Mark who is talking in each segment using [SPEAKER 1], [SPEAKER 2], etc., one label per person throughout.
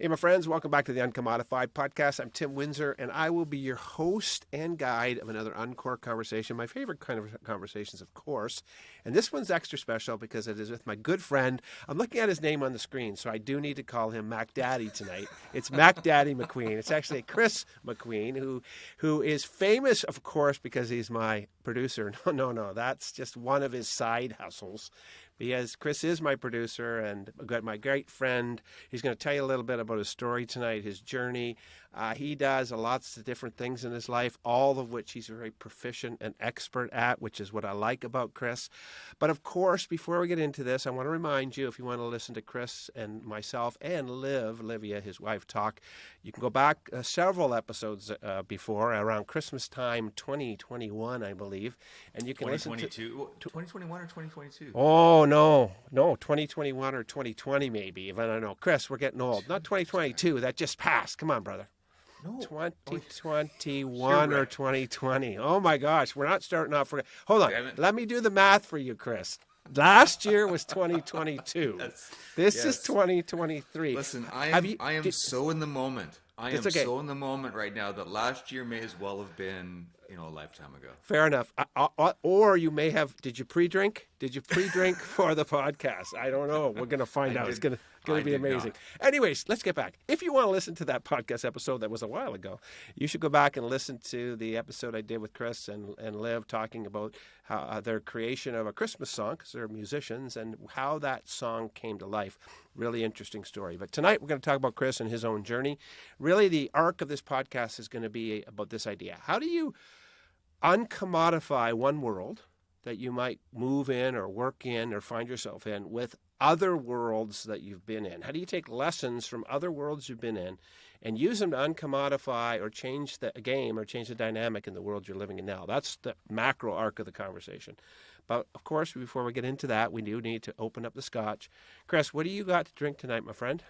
[SPEAKER 1] Hey, my friends, welcome back to the Uncommodify podcast. I'm Tim Windsor, and I will be your host and guide of another UNCORK conversation, my favorite kind of conversations, of course. And this one's extra special because it is with my good friend. I'm looking at his name on the screen, so I do need to call him Mac Daddy tonight. It's Mac Daddy MacQueen. It's actually Kris MacQueen, who is famous, of course, because he's my producer. No, that's just one of his side hustles. Because Kris is my producer and my great friend. He's going to tell you a little bit about his story tonight, his journey. He does lots of different things in his life, all of which he's very proficient and expert at, which is what I like about Kris. But of course, before we get into this, I want to remind you, if you want to listen to Kris and myself and Livia, his wife, talk, you can go back several episodes before, around Christmas time 2021, I believe. And you can listen to
[SPEAKER 2] 2021 or 2022?
[SPEAKER 1] Oh, no, 2021 or 2020 maybe. I don't know. Kris, we're getting old. Not 2022. That just passed. Come on, brother.
[SPEAKER 2] No.
[SPEAKER 1] 2021 or 2020. Oh, my gosh. We're not starting off. Hold on. Let me do the math for you, Kris. Last year was 2022. This is 2023.
[SPEAKER 2] Listen, I am so in the moment. I am so in the moment right now that last year may as well have been, a lifetime ago.
[SPEAKER 1] Fair enough. Or you may have. Did you pre-drink? Did you pre-drink for the podcast? I don't know. We're going to find out. It's going to be amazing. Not. Anyways, let's get back. If you want to listen to that podcast episode that was a while ago, you should go back and listen to the episode I did with Kris and Liv talking about how their creation of a Christmas song, because they're musicians, and how that song came to life. Really interesting story. But tonight we're going to talk about Kris and his own journey. Really, the arc of this podcast is going to be about this idea. How do you uncommodify one world that you might move in or work in or find yourself in with other worlds that you've been in? How do you take lessons from other worlds you've been in and use them to uncommodify or change the game or change the dynamic in the world you're living in now? That's the macro arc of the conversation. But, of course, before we get into that, we do need to open up the scotch. Kris, what do you got to drink tonight, my friend?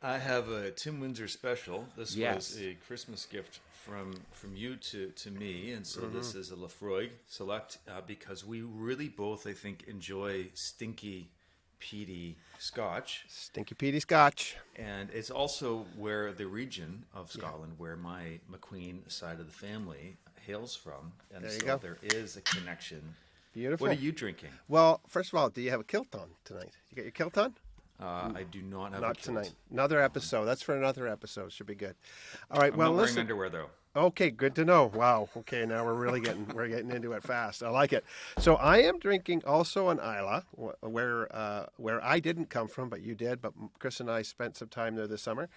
[SPEAKER 2] I have a Tim Windsor special. This was a Christmas gift from you to me, and so this is a Lafroig Select because we really both, I think, enjoy stinky, peaty Scotch.
[SPEAKER 1] Stinky, peaty Scotch.
[SPEAKER 2] And it's also where the region of Scotland where my MacQueen side of the family hails from, and there is a connection.
[SPEAKER 1] Beautiful.
[SPEAKER 2] What are you drinking?
[SPEAKER 1] Well, first of all, do you have a kilt on tonight? You got your kilt on?
[SPEAKER 2] I do not have
[SPEAKER 1] Not
[SPEAKER 2] a kilt.
[SPEAKER 1] tonight. Another episode. That's for another episode. Should be good. All right.
[SPEAKER 2] I'm
[SPEAKER 1] well,
[SPEAKER 2] not
[SPEAKER 1] listen.
[SPEAKER 2] wearing underwear though.
[SPEAKER 1] Okay, good to know. Wow. Okay, now we're getting into it fast. I like it. So I am drinking also an Islay, where I didn't come from, but you did. But Kris and I spent some time there this summer,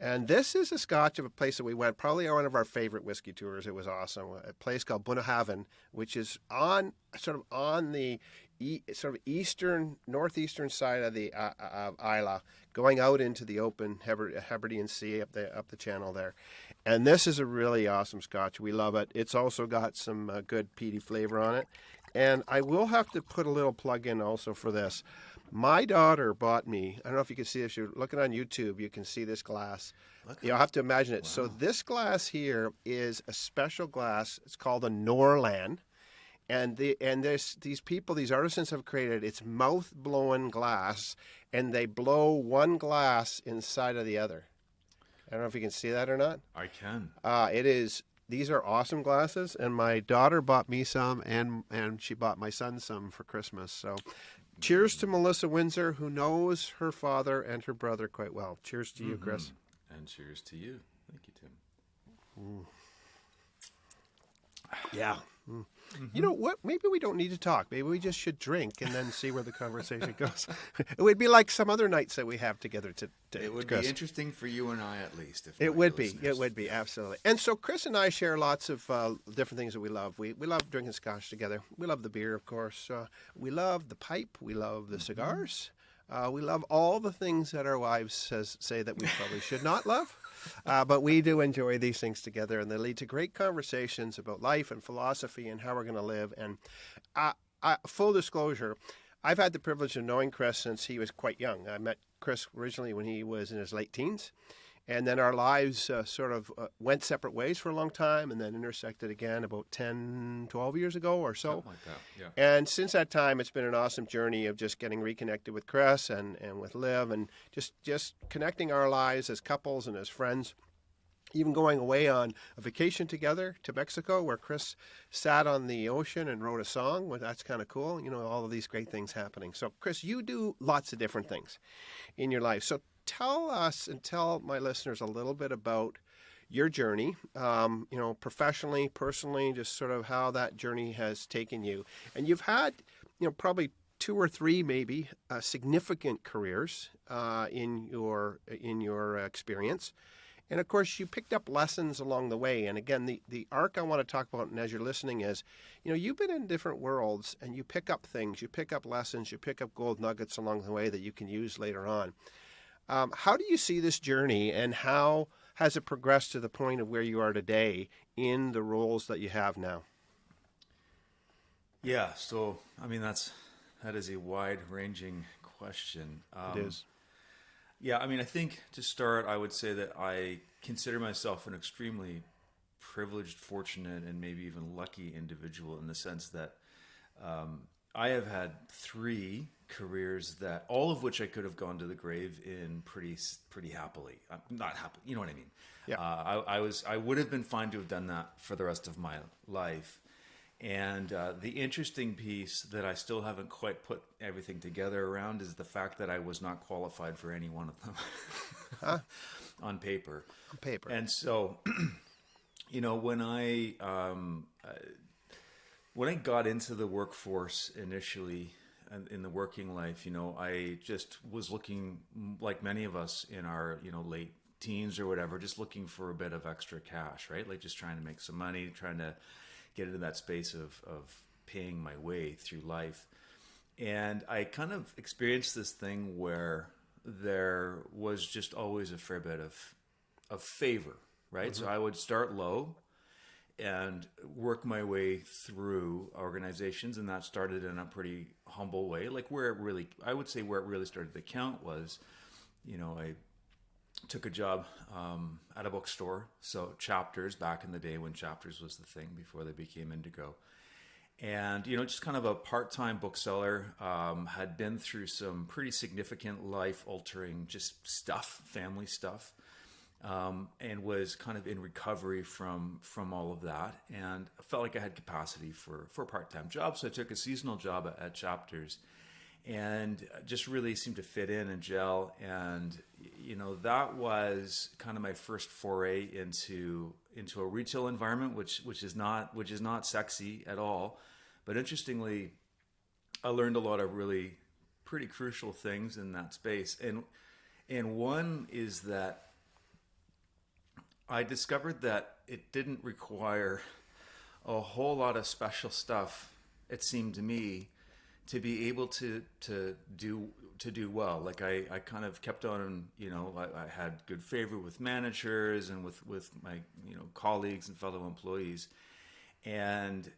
[SPEAKER 1] and this is a Scotch of a place that we went. Probably one of our favorite whiskey tours. It was awesome. A place called Bunnahabhain, which is on the northeastern side of the of Islay, going out into the open Hebridean Sea up the channel there. And this is a really awesome Scotch. We love it. It's also got some good peaty flavor on it. And I will have to put a little plug in also for this. My daughter bought me, I don't know if you can see this, you're looking on YouTube, you can see this glass. You'll have to imagine it. Wow. So this glass here is a special glass. It's called a Norlan. And these people, these artisans have created, it's mouth-blowing glass, and they blow one glass inside of the other. I don't know if you can see that or not.
[SPEAKER 2] I can.
[SPEAKER 1] It is. These are awesome glasses, and my daughter bought me some, and she bought my son some for Christmas. So, cheers to Melissa Windsor, who knows her father and her brother quite well. Cheers to you, Kris.
[SPEAKER 2] And cheers to you. Thank you, Tim.
[SPEAKER 1] Yeah. You know what? Maybe we don't need to talk. Maybe we just should drink and then see where the conversation goes. It would be like some other nights that we have together.
[SPEAKER 2] It would be interesting for you and I, at least.
[SPEAKER 1] It would be. It would be, absolutely. And so Kris and I share lots of different things that we love. We love drinking Scotch together. We love the beer, of course. We love the pipe. We love the cigars. We love all the things that our wives say that we probably should not love. But we do enjoy these things together, and they lead to great conversations about life and philosophy and how we're going to live. And full disclosure, I've had the privilege of knowing Kris since he was quite young. I met Kris originally when he was in his late teens, And then our lives sort of went separate ways for a long time and then intersected again about 10, 12 years ago or so.
[SPEAKER 2] Something like that, yeah.
[SPEAKER 1] And since that time, it's been an awesome journey of just getting reconnected with Kris and with Liv and just connecting our lives as couples and as friends. Even going away on a vacation together to Mexico where Kris sat on the ocean and wrote a song. Well, that's kind of cool. You know, all of these great things happening. So, Kris, you do lots of different things in your life. So tell us and tell my listeners a little bit about your journey, you know, professionally, personally, just sort of how that journey has taken you. And you've had, you know, probably 2 or 3 maybe significant careers in your experience. And of course, you picked up lessons along the way. And again, the arc I want to talk about, and as you're listening, is, you know, you've been in different worlds and you pick up things, you pick up lessons, you pick up gold nuggets along the way that you can use later on. How do you see this journey, and how has it progressed to the point of where you are today in the roles that you have now?
[SPEAKER 2] Yeah, so I mean that is a wide-ranging question.
[SPEAKER 1] It is.
[SPEAKER 2] Yeah, I mean, I think to start, I would say that I consider myself an extremely privileged, fortunate, and maybe even lucky individual in the sense that I have had 3 careers that all of which I could have gone to the grave in pretty happily. Not happy, you know what I mean?
[SPEAKER 1] Yeah.
[SPEAKER 2] I would have been fine to have done that for the rest of my life. And the interesting piece that I still haven't quite put everything together around is the fact that I was not qualified for any one of them on paper.
[SPEAKER 1] On paper.
[SPEAKER 2] And so, you know, when I got into the workforce initially in the working life, you know, I just was looking, like many of us in our, you know, late teens or whatever, just looking for a bit of extra cash, right? Like just trying to make some money, trying to get into that space of paying my way through life. And I kind of experienced this thing where there was just always a fair bit of favor, right? Mm-hmm. So I would start low and work my way through organizations, and that started in a pretty humble way. Like I would say where it really started to count was, you know, I took a job at a bookstore. So Chapters, back in the day when Chapters was the thing before they became Indigo. And, you know, just kind of a part-time bookseller, had been through some pretty significant life-altering just stuff, family stuff, and was kind of in recovery from all of that. And I felt like I had capacity for a part-time job. So I took a seasonal job at Chapters and just really seemed to fit in and gel. And, you know, that was kind of my first foray into a retail environment, which is not sexy at all. But interestingly, I learned a lot of really pretty crucial things in that space. And one is that I discovered that it didn't require a whole lot of special stuff, it seemed to me, to be able to do well. Like I kind of kept on, you know, I had good favor with managers and with my, you know, colleagues and fellow employees. And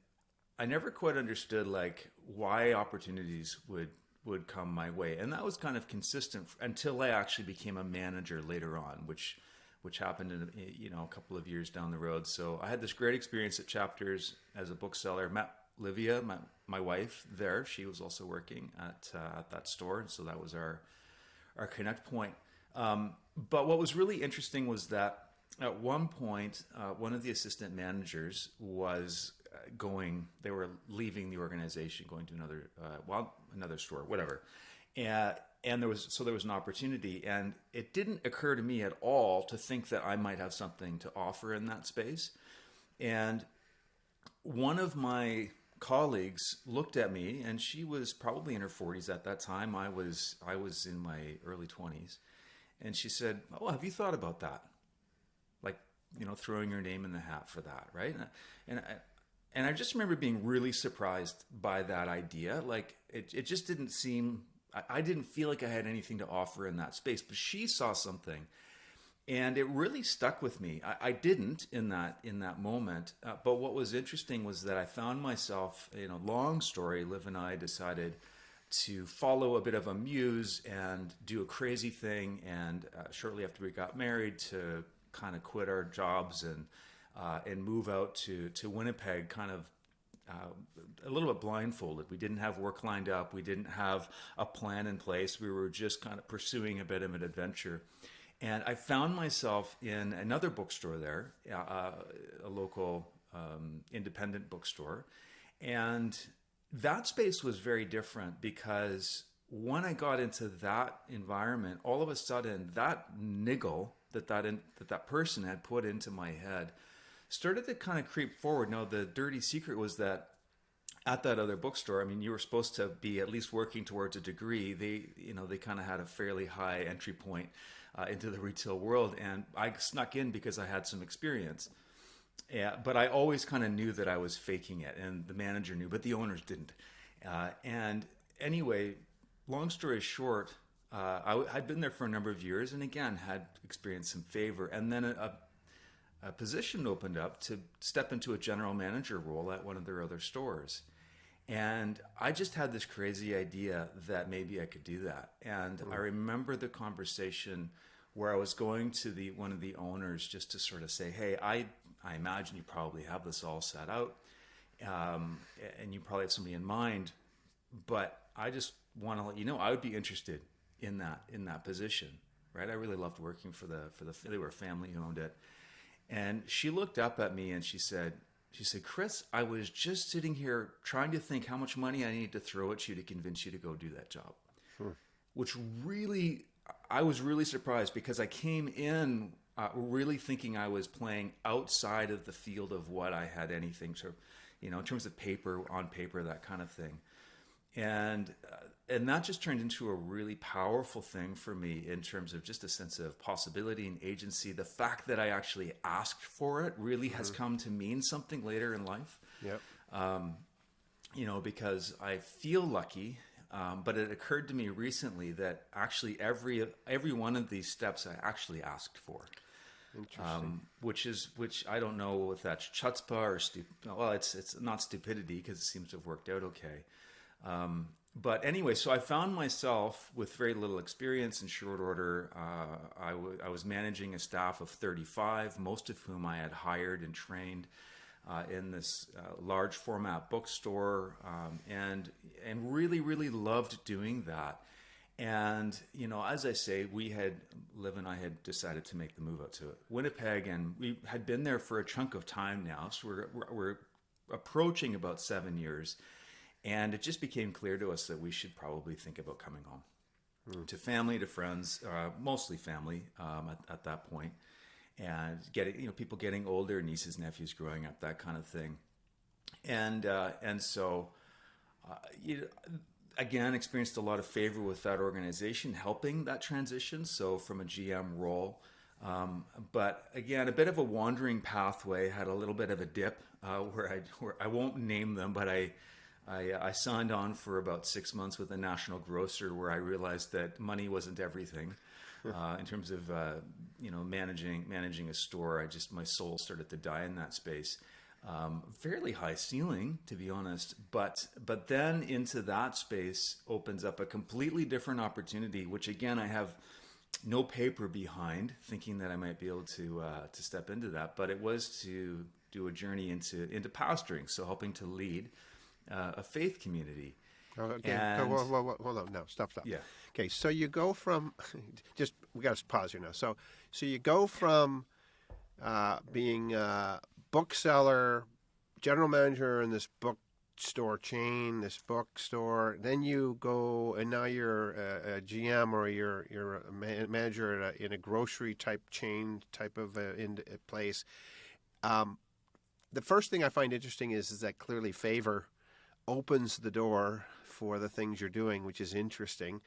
[SPEAKER 2] I never quite understood like why opportunities would come my way. And that was kind of consistent until I actually became a manager later on, which happened in, you know, a couple of years down the road. So I had this great experience at Chapters as a bookseller. Met Livia, my wife, there. She was also working at that store, and so that was our connect point. But what was really interesting was that at one point, one of the assistant managers was they were leaving the organization, going to another store, whatever. And there was an opportunity, and it didn't occur to me at all to think that I might have something to offer in that space. And one of my colleagues looked at me, and she was probably in her 40s at that time. I was in my early 20s, and she said, "Oh, have you thought about that? Like, you know, throwing your name in the hat for that, right?" And I just remember being really surprised by that idea. Like, it just didn't seem. I didn't feel like I had anything to offer in that space, but she saw something. And it really stuck with me. I didn't in that moment. But what was interesting was that I found myself, you know, long story, Liv and I decided follow a bit of a muse and do a crazy thing, and shortly after we got married, to kind of quit our jobs and move out to Winnipeg, kind of a little bit blindfolded. We didn't have work lined up. We didn't have a plan in place. We were just kind of pursuing a bit of an adventure. And I found myself in another bookstore there, a local independent bookstore. And that space was very different, because when I got into that environment, all of a sudden that niggle that person had put into my head started to kind of creep forward. Now, the dirty secret was that at that other bookstore, I mean, you were supposed to be at least working towards a degree. They kind of had a fairly high entry point into the retail world, and I snuck in because I had some experience. Yeah, but I always kind of knew that I was faking it, and the manager knew, but the owners didn't. And anyway, long story short, I'd been there for a number of years, and again had experienced some favor, and then a position opened up to step into a general manager role at one of their other stores. And I just had this crazy idea that maybe I could do that. And I remember the conversation where I was going to one of the owners just to sort of say, hey, I imagine you probably have this all set out, and you probably have somebody in mind, but I just want to let you know I would be interested in that position, right? I really loved working for they were a family who owned it. And she looked up at me and she said, Kris, I was just sitting here trying to think how much money I need to throw at you to convince you to go do that job. Which really, I was really surprised, because I came in really thinking I was playing outside of the field of what I had anything to, in terms of on paper, that kind of thing. And that just turned into a really powerful thing for me in terms of just a sense of possibility and agency. The fact that I actually asked for it really has come to mean something later in life.
[SPEAKER 1] Yep.
[SPEAKER 2] Because I feel lucky, but it occurred to me recently that actually every one of these steps I actually asked for.
[SPEAKER 1] Interesting.
[SPEAKER 2] Which I don't know if that's chutzpah or well, it's not stupidity, because it seems to have worked out okay. But anyway, so I found myself with very little experience in short order. I was managing a staff of 35, most of whom I had hired and trained in this large format bookstore, and really, really loved doing that. And, as I say, Liv and I had decided to make the move out to Winnipeg, and we had been there for a chunk of time now. So we're approaching about 7 years. And it just became clear to us that we should probably think about coming home to family, to friends, mostly family at that point, and people getting older, nieces, nephews growing up, that kind of thing. And so, again, experienced a lot of favor with that organization, helping that transition. So from a GM role, but again, a bit of a wandering pathway, had a little bit of a dip where I won't name them, but I signed on for about 6 months with a national grocer, where I realized that money wasn't everything in terms of managing a store. My soul started to die in that space. Fairly high ceiling, to be honest, but then into that space opens up a completely different opportunity, which again I have no paper behind, thinking that I might be able to step into that. But it was to do a journey into pastoring, so helping to lead a faith community.
[SPEAKER 1] Okay.
[SPEAKER 2] And,
[SPEAKER 1] hold on. No, stop.
[SPEAKER 2] Yeah.
[SPEAKER 1] Okay, so you go from we got to pause here now. So you go from being a bookseller, general manager in this bookstore chain, this bookstore. Then you go, and now you're a GM, or you're a manager in a grocery type chain type of place. The first thing I find interesting is that clearly favor opens the door for the things you're doing, which is interesting.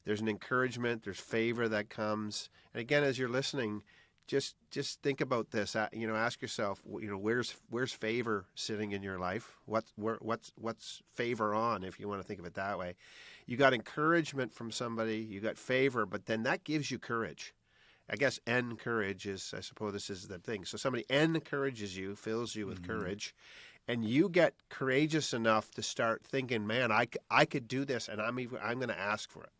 [SPEAKER 1] There's an encouragement, there's favor that comes. And again, as you're listening, just think about this. Ask yourself, where's favor sitting in your life? What's favor on, if you want to think of it that way? You got encouragement from somebody, you got favor, but then that gives you courage. I guess encourage is, I suppose this is the thing. So somebody encourages you, fills you with courage. and you get courageous enough to start thinking, man, I could do this, and I'm going to ask for it,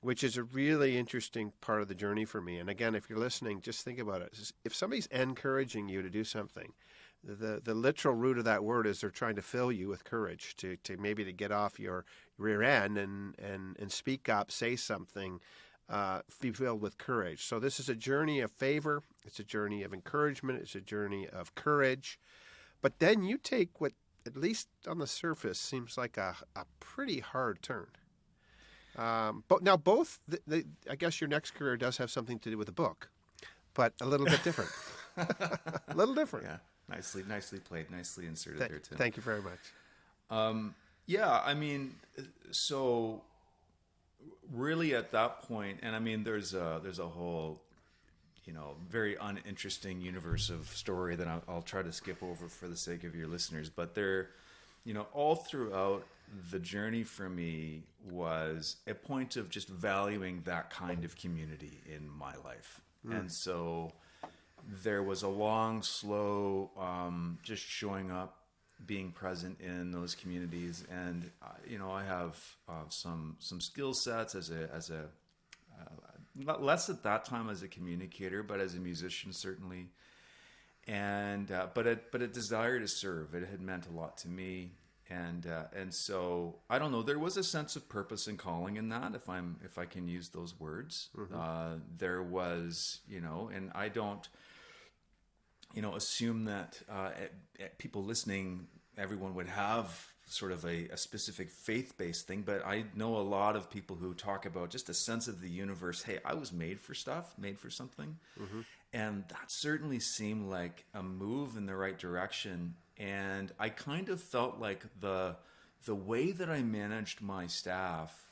[SPEAKER 1] which is a really interesting part of the journey for me. And again, if you're listening, just think about it. If somebody's encouraging you to do something, the literal root of that word is they're trying to fill you with courage to maybe to get off your rear end and speak up, say something, be filled with courage. So this is a journey of favor. It's a journey of encouragement. It's a journey of courage. But then you take what, at least on the surface, seems like a pretty hard turn. But now both, I guess your next career does have something to do with a book, but a little bit different. A little different.
[SPEAKER 2] Yeah, nicely played, nicely inserted there, Tim.
[SPEAKER 1] Thank you very much.
[SPEAKER 2] Yeah, I mean, so really at that point, and I mean, there's a whole, very uninteresting universe of story that I'll try to skip over for the sake of your listeners. But there, all throughout the journey for me was a point of just valuing that kind of community in my life. And so there was a long, slow, just showing up, being present in those communities. And, I have some skill sets as a not less at that time as a communicator, but as a musician, certainly. And, but a desire to serve. It had meant a lot to me. And so I don't know, there was a sense of purpose and calling in that, if I can use those words. There was, and I don't, assume that people listening, everyone would have sort of a specific faith-based thing, but I know a lot of people who talk about just a sense of the universe. Hey, I was made for stuff, made for something. And that certainly seemed like a move in the right direction. And I kind of felt like the way that I managed my staff,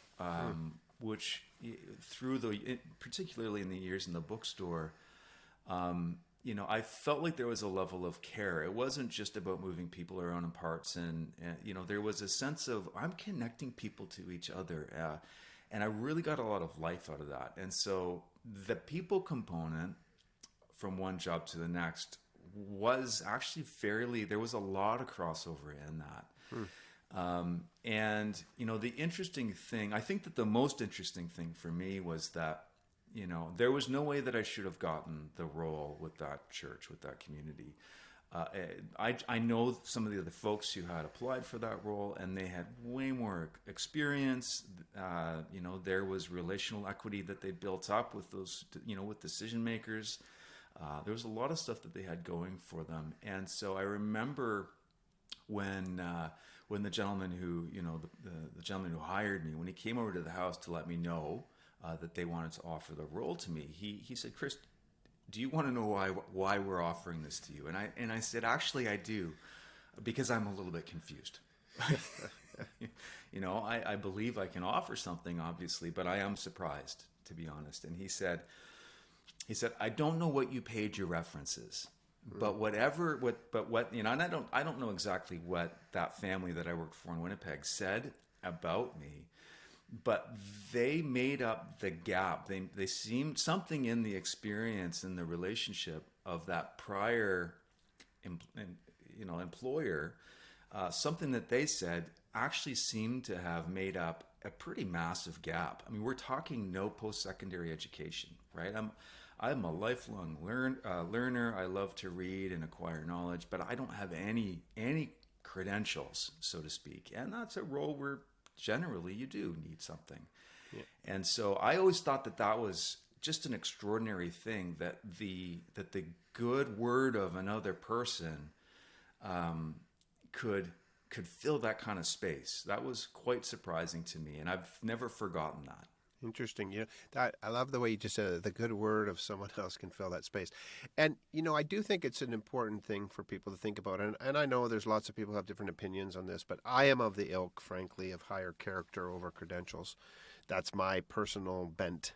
[SPEAKER 2] which particularly in the years in the bookstore, I felt like there was a level of care. It wasn't just about moving people around in parts, and there was a sense of I'm connecting people to each other, and I really got a lot of life out of that. And so the people component from one job to the next was actually there was a lot of crossover in that. And, the interesting thing, I think that the most interesting thing for me was that, there was no way that I should have gotten the role with that church, with that community. I know some of the other folks who had applied for that role, and they had way more experience. There was relational equity that they built up with those, with decision makers. There was a lot of stuff that they had going for them. And so I remember when the gentleman who, the gentleman who hired me, when he came over to the house to let me know that they wanted to offer the role to me, he said, "Kris, do you want to know why we're offering this to you?" And I said, "Actually, I do, because I'm a little bit confused." I believe I can offer something, obviously, but I am surprised, to be honest. And he said, "I don't know what you paid your references, but and I don't know exactly what that family that I worked for in Winnipeg said about me, but they made up the gap. They seemed something in the experience and the relationship of that prior, employer, something that they said actually seemed to have made up a pretty massive gap. I mean, we're talking no post-secondary education, right? I'm a lifelong learner. I love to read and acquire knowledge, but I don't have any credentials, so to speak. And that's a role where generally you do need something. Yeah. And so I always thought that was just an extraordinary thing, that the good word of another person could fill that kind of space. That was quite surprising to me, and I've never forgotten that.
[SPEAKER 1] Interesting. I love the way you just said the good word of someone else can fill that space. And, I do think it's an important thing for people to think about. And I know there's lots of people who have different opinions on this, but I am of the ilk, frankly, of higher character over credentials. That's my personal bent.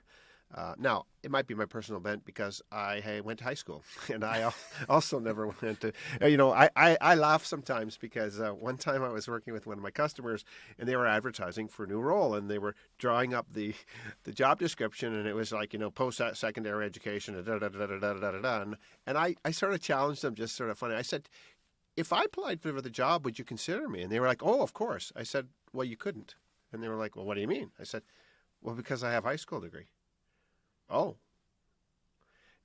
[SPEAKER 1] Now, it might be my personal bent because I went to high school, and I also never went to, I laugh sometimes because one time I was working with one of my customers, and they were advertising for a new role, and they were drawing up the job description, and it was like, post-secondary education, and I sort of challenged them, just sort of funny. I said, if I applied for the job, would you consider me? And they were like, oh, of course. I said, well, you couldn't. And they were like, well, what do you mean? I said, well, because I have a high school degree. Oh.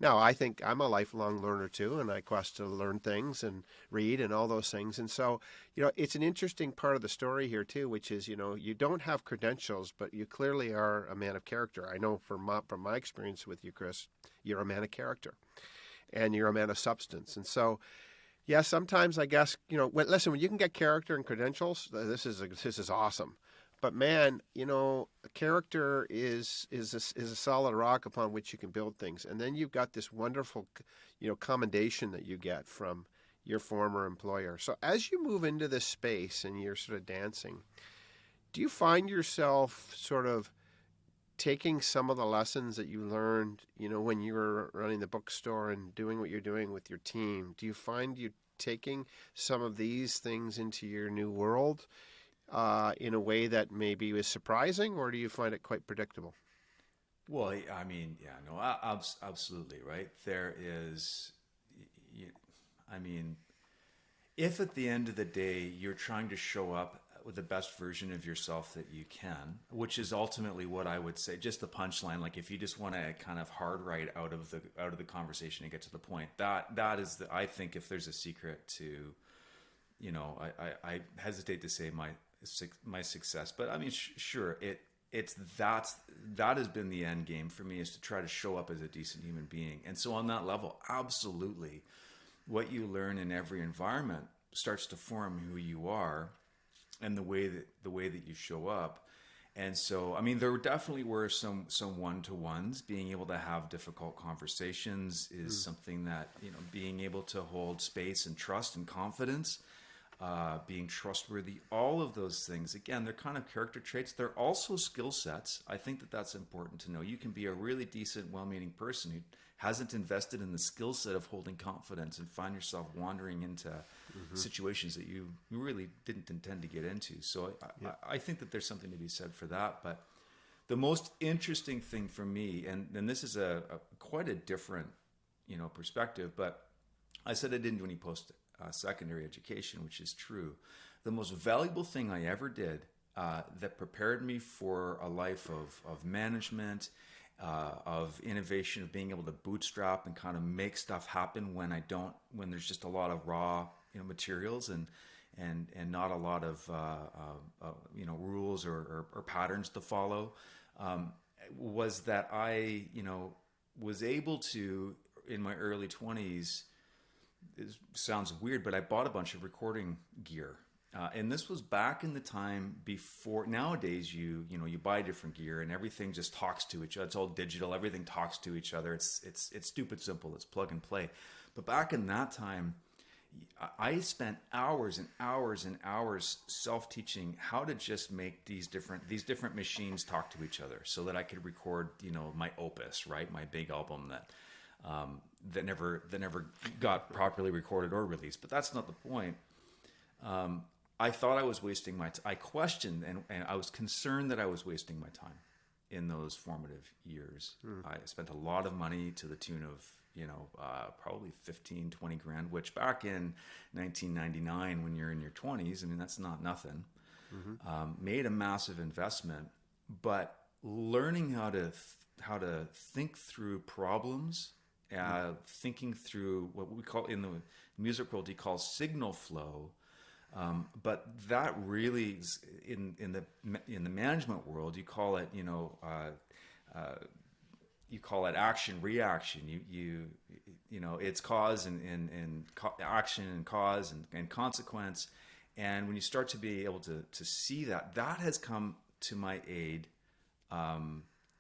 [SPEAKER 1] Now, I think I'm a lifelong learner too, and I quest to learn things and read and all those things. And so, it's an interesting part of the story here too, which is, you don't have credentials, but you clearly are a man of character. I know from my experience with you, Kris, you're a man of character and you're a man of substance. And so, yeah, sometimes I guess, listen, when you can get character and credentials, this is awesome. But man, character is a solid rock upon which you can build things. And then you've got this wonderful, commendation that you get from your former employer. So as you move into this space and you're sort of dancing, do you find yourself sort of taking some of the lessons that you learned, when you were running the bookstore and doing what you're doing with your team? Do you find you taking some of these things into your new world? In a way that maybe was surprising, or do you find it quite predictable?
[SPEAKER 2] Well, I mean, yeah, no, absolutely, right? There is, I mean, if at the end of the day you're trying to show up with the best version of yourself that you can, which is ultimately what I would say, just the punchline. Like if you just want to kind of hard write out of the conversation and get to the point, that is I think if there's a secret to, I hesitate to say my success, but I mean, sure, that has been the end game for me, is to try to show up as a decent human being. And so on that level, absolutely, what you learn in every environment starts to form who you are and the way that you show up. And so, I mean, there definitely were some one-to-ones. Being able to have difficult conversations is something that, being able to hold space and trust and confidence, being trustworthy, all of those things, again, they're kind of character traits. They're also skill sets. I think that that's important to know. You can be a really decent, well-meaning person who hasn't invested in the skill set of holding confidence and find yourself wandering into situations that you really didn't intend to get into. So I think that there's something to be said for that. But the most interesting thing for me, and this is a quite a different, perspective, but I said I didn't do any post-secondary education, which is true. The most valuable thing I ever did that prepared me for a life of management, of innovation, of being able to bootstrap and kind of make stuff happen when there's just a lot of raw, materials and not a lot of rules or patterns to follow, was that I was able to, in my early 20s, it sounds weird, but I bought a bunch of recording gear. And this was back in the time before. Nowadays, you buy different gear and everything just talks to each other. It's all digital. Everything talks to each other. It's stupid simple. It's plug and play. But back in that time, I spent hours and hours and hours self-teaching how to just make these different machines talk to each other, so that I could record, my opus, right, my big album that never got properly recorded or released. But that's not the point. I thought I was wasting my time. I questioned and I was concerned that I was wasting my time in those formative years. I spent a lot of money to the tune of, probably 15, 20 grand, which back in 1999, when you're in your 20s, I mean, that's not nothing. Made a massive investment, but learning how to think through problems, thinking through what we call in the music world, you call signal flow. But that really is in the management world, you call it, you call it action reaction. It's cause and action and cause and consequence. And when you start to be able to see that has come to my aid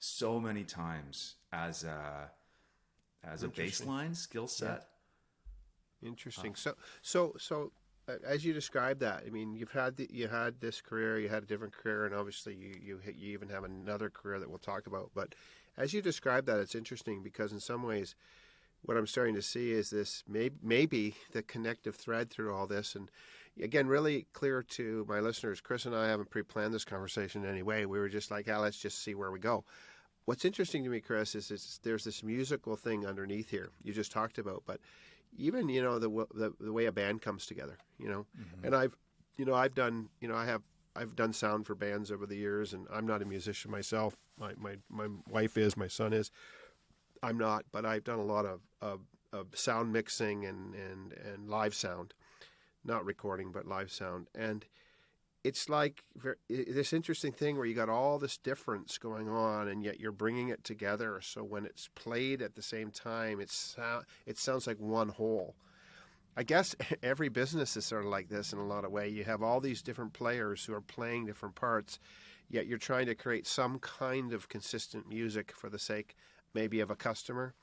[SPEAKER 2] so many times as a baseline skill set.
[SPEAKER 1] Yeah. Interesting. So as you describe that, I mean, you had this career, you had a different career, and obviously you even have another career that we'll talk about. But as you describe that, it's interesting because in some ways, what I'm starting to see is this maybe the connective thread through all this. And again, really clear to my listeners, Kris and I haven't pre-planned this conversation in any way. We were just like, let's just see where we go. What's interesting to me, Kris, is there's this musical thing underneath here you just talked about, but even the way a band comes together, and I've done sound for bands over the years, and I'm not a musician myself. My wife is, my son is. I'm not, but I've done a lot of sound mixing and live sound, not recording, but live sound. And it's like this interesting thing where you got all this difference going on, and yet you're bringing it together. So when it's played at the same time, it sounds like one whole. I guess every business is sort of like this in a lot of ways. You have all these different players who are playing different parts, yet you're trying to create some kind of consistent music for the sake maybe of a customer,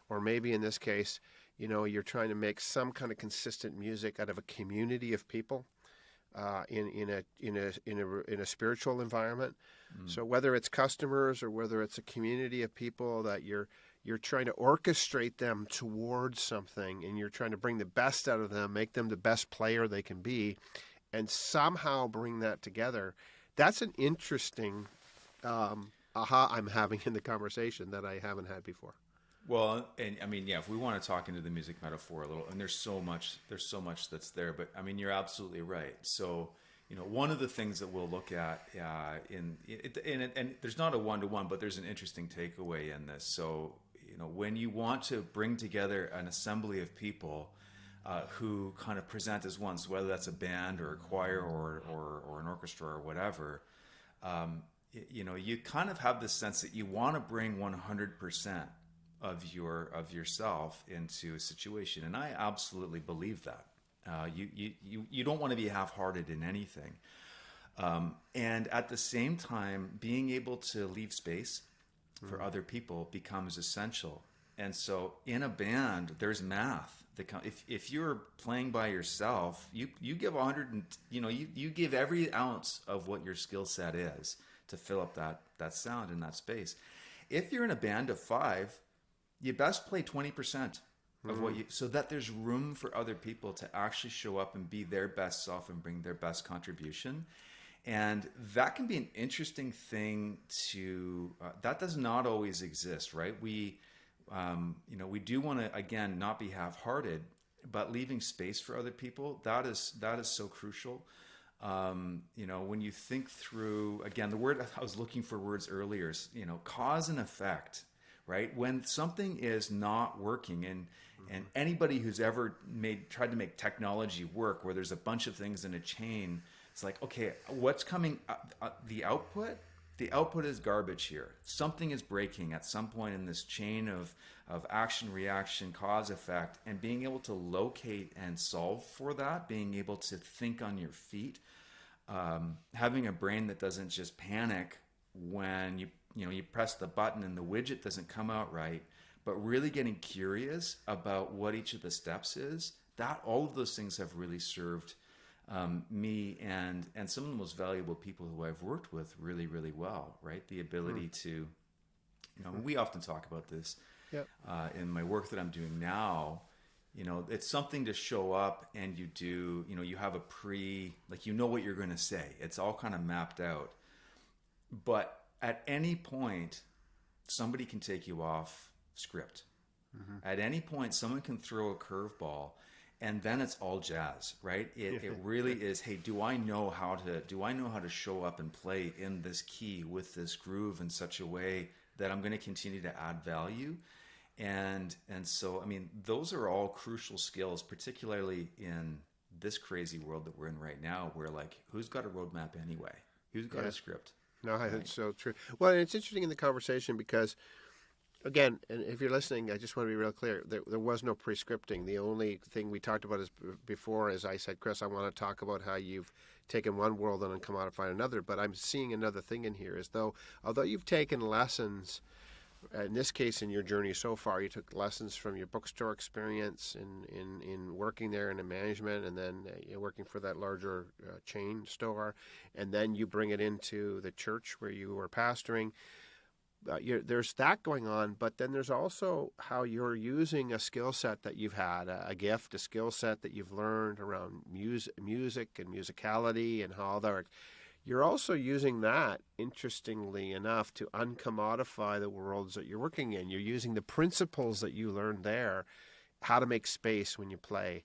[SPEAKER 1] or maybe in this case, you're trying to make some kind of consistent music out of a community of people in a spiritual environment. So whether it's customers or whether it's a community of people that you're trying to orchestrate them towards something, and you're trying to bring the best out of them, make them the best player they can be, and somehow bring that together. That's an interesting aha I'm having in the conversation that I haven't had before.
[SPEAKER 2] Well, and I mean, yeah, if we want to talk into the music metaphor a little, and there's so much that's there, but I mean, you're absolutely right. So, one of the things that we'll look at and there's not a one-to-one, but there's an interesting takeaway in this. So, when you want to bring together an assembly of people who kind of present as one, so whether that's a band or a choir or an orchestra or whatever, you kind of have this sense that you want to bring 100% of yourself into a situation, and I absolutely believe that. You don't want to be half-hearted in anything, and at the same time, being able to leave space for other people becomes essential. And so, in a band, there's math. If you're playing by yourself, you give 100, and you give every ounce of what your skill set is to fill up that sound in that space. If you're in a band of 5, you best play 20% of what so that there's room for other people to actually show up and be their best self and bring their best contribution. And that can be an interesting thing that does not always exist, right? We do want to, again, not be half-hearted, but leaving space for other people, that is so crucial. When you think through, again, the word I was looking for words earlier is, cause and effect, right? When something is not working, and anybody who's ever tried to make technology work, where there's a bunch of things in a chain, it's like, okay, what's coming? The output is garbage here. Something is breaking at some point in this chain of action, reaction, cause, effect, and being able to locate and solve for that, being able to think on your feet, having a brain that doesn't just panic when you press the button and the widget doesn't come out right, but really getting curious about what each of the steps is. That all of those things have really served me and some of the most valuable people who I've worked with really, really well, right? The ability to, we often talk about this in my work that I'm doing now. It's something to show up and you do, you have a what you're going to say. It's all kind of mapped out. But at any point, somebody can take you off script. At any point, someone can throw a curveball. And then it's all jazz, right? It really is, hey, do I know how to show up and play in this key with this groove in such a way that I'm going to continue to add value? And so, I mean, those are all crucial skills, particularly in this crazy world that we're in right now, where who's got a roadmap anyway? Who's got a script?
[SPEAKER 1] No, I think it's so true. Well, and it's interesting in the conversation because, again, and if you're listening, I just want to be real clear. There was no pre-scripting. The only thing we talked about before is I said, Kris, I want to talk about how you've taken one world and uncommodified another. But I'm seeing another thing in here, as though, although you've taken lessons, in this case, in your journey so far, you took lessons from your bookstore experience in working there in the management, and then working for that larger chain store, and then you bring it into the church where you were pastoring. There's that going on, but then there's also how you're using a skill set that you've had, a gift, a skill set that you've learned around music and musicality and how that works. You're also using that, interestingly enough, to uncommodify the worlds that you're working in. You're using the principles that you learned there how to make space when you play,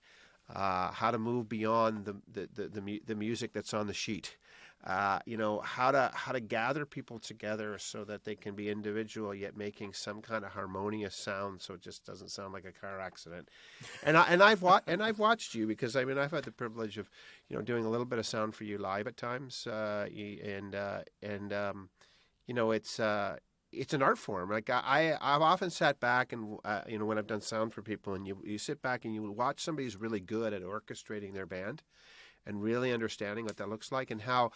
[SPEAKER 1] how to move beyond the music that's on the sheet. How to gather people together so that they can be individual yet making some kind of harmonious sound, so it just doesn't sound like a car accident. I've watched you, because I mean I've had the privilege of doing a little bit of sound for you live at times, it's an art form. Like I've often sat back and when I've done sound for people, and you sit back and you watch somebody who's really good at orchestrating their band and really understanding what that looks like, and how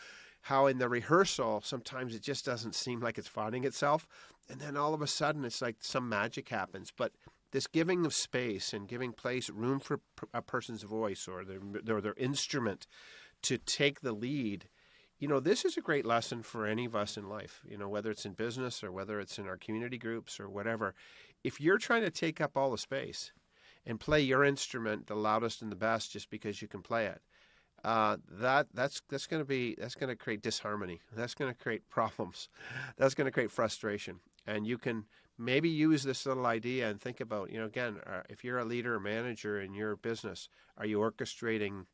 [SPEAKER 1] in the rehearsal sometimes it just doesn't seem like it's finding itself, and then all of a sudden it's like some magic happens. But this giving of space and giving place, room for a person's voice or their instrument to take the lead, this is a great lesson for any of us in life, whether it's in business or whether it's in our community groups or whatever. If you're trying to take up all the space and play your instrument the loudest and the best just because you can play it, that's going to create disharmony. That's going to create problems. That's going to create frustration. And you can maybe use this little idea and think about, again, if you're a leader or manager in your business, are you orchestrating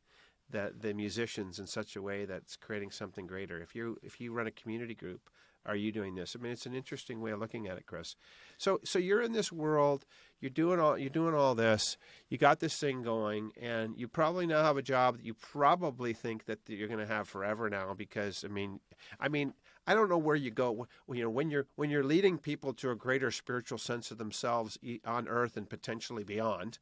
[SPEAKER 1] the musicians in such a way that's creating something greater? If you run a community group, are you doing this? I mean, it's an interesting way of looking at it, Kris. So you're in this world, you're doing all this, you got this thing going, and you probably now have a job that you probably think that you're going to have forever now, because I mean, I don't know where you go. When you're leading people to a greater spiritual sense of themselves on earth and potentially beyond,